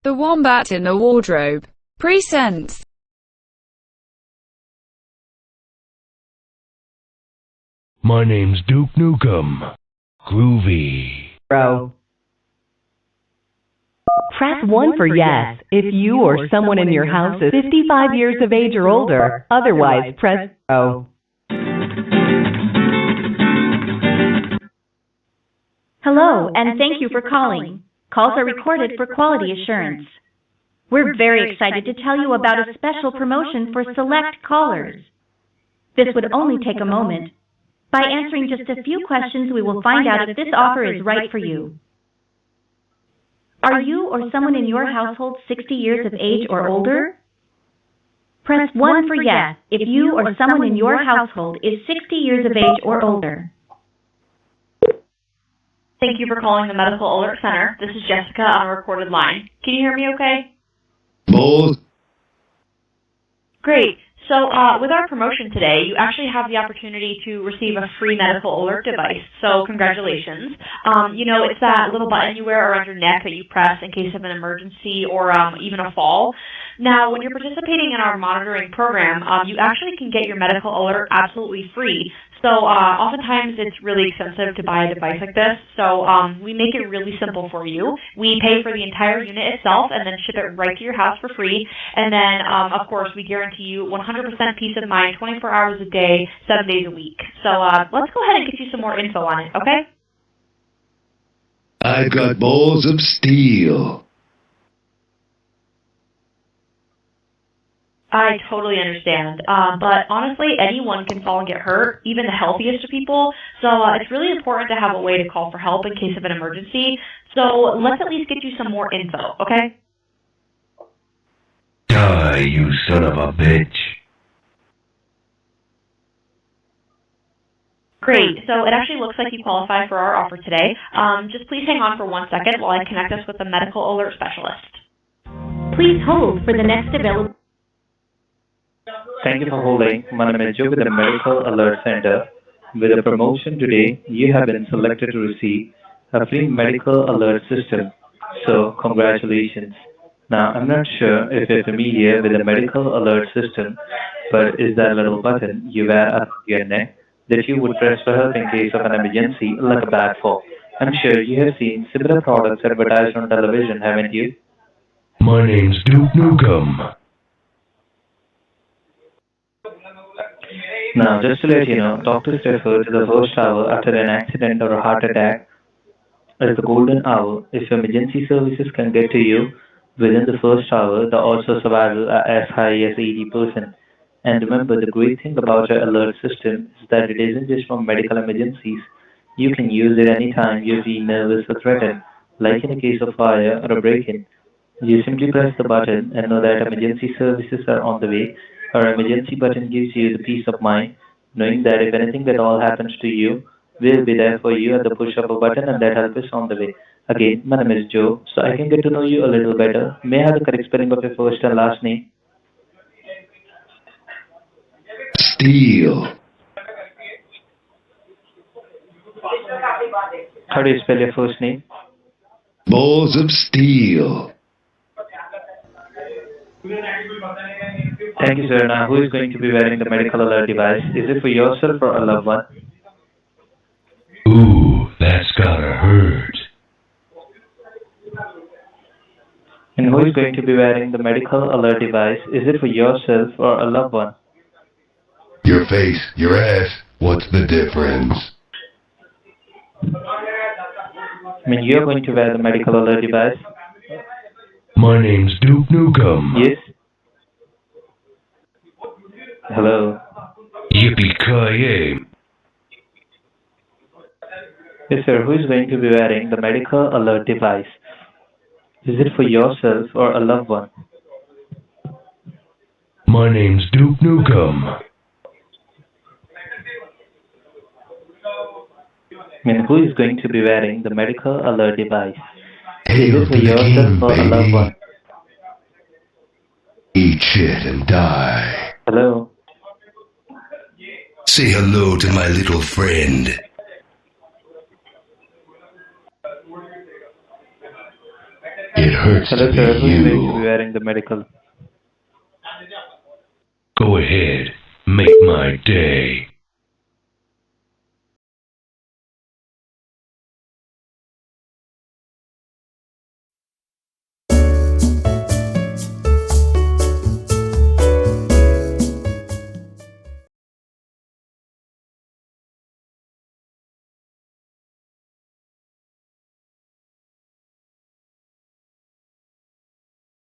The wombat in the wardrobe. Presents. My name's Duke Nukem. Groovy. Bro. Press 1 for yes if you or someone in your house is 55 years of age or older. Otherwise, press 0. Hello, and thank you for calling. Calls are recorded for quality assurance. We're very excited to tell you about a special promotion for select callers. This would only take a moment. By answering just a few questions, we will find out if this offer is right for you. Are you or someone in your household 60 years of age or older? Press 1 for yes if you or someone in your household is 60 years of age or older. Thank you for calling the Medical Alert Center. This is Jessica on a recorded line. Can you hear me okay? Both. Great. So with our promotion today, you actually have the opportunity to receive a free medical alert device. So congratulations. It's that little button you wear around your neck that you press in case of an emergency or even a fall. Now, when you're participating in our monitoring program, you actually can get your medical alert absolutely free. So oftentimes it's really expensive to buy a device like this, so we make it really simple for you. We pay for the entire unit itself and then ship it right to your house for free. And then, of course, we guarantee you 100% peace of mind 24 hours a day, 7 days a week. So let's go ahead and get you some more info on it, okay? I've got balls of steel. I totally understand, but honestly, anyone can fall and get hurt, even the healthiest of people, so it's really important to have a way to call for help in case of an emergency, so let's at least get you some more info, okay? Die, you son of a bitch. Great, so it actually looks like you qualify for our offer today. Just please hang on for 1 second while I connect us with a medical alert specialist. Please hold for the next available... Thank you for holding. My name is Joe with the Medical Alert Center. With the promotion today, you have been selected to receive a free medical alert system. So, congratulations. Now, I'm not sure if you're familiar with the medical alert system, but is that little button you wear up your neck that you would press for help in case of an emergency, like a bad fall? I'm sure you have seen similar products advertised on television, haven't you? My name's Duke Nukem. Now, just to let you know, doctors refer to the first hour after an accident or a heart attack as the golden hour. If emergency services can get to you within the first hour, the odds of survival are as high as 80%. And remember, the great thing about your alert system is that it isn't just for medical emergencies. You can use it anytime you feel nervous or threatened, like in a case of fire or a break-in. You simply press the button and know that emergency services are on the way. Our emergency button gives you the peace of mind, knowing that if anything at all happens to you, we'll be there for you at the push of a button and that help is on the way. Again, my name is Joe, so I can get to know you a little better. May I have the correct spelling of your first and last name? Steel. How do you spell your first name? Balls of steel. Thank you, sir. Now, who is going to be wearing the medical alert device? Is it for yourself or a loved one? Ooh, that's gotta hurt. And who is going to be wearing the medical alert device? Is it for yourself or a loved one? Your face, your ass, what's the difference? I mean, you're going to wear the medical alert device? My name's Duke Nukem. Yes? Hello? Yippee-ki-yay. Yes, sir. Who is going to be wearing the medical alert device? Is it for yourself or a loved one? My name's Duke Nukem. I mean, who is going to be wearing the medical alert device? Is Hail it for to the yourself king, or a loved baby. one? Eat shit and die. Hello? Say hello to my little friend. It hurts Hello, to be sir. Who is going to be you. wearing the medical? Go ahead. Make my day.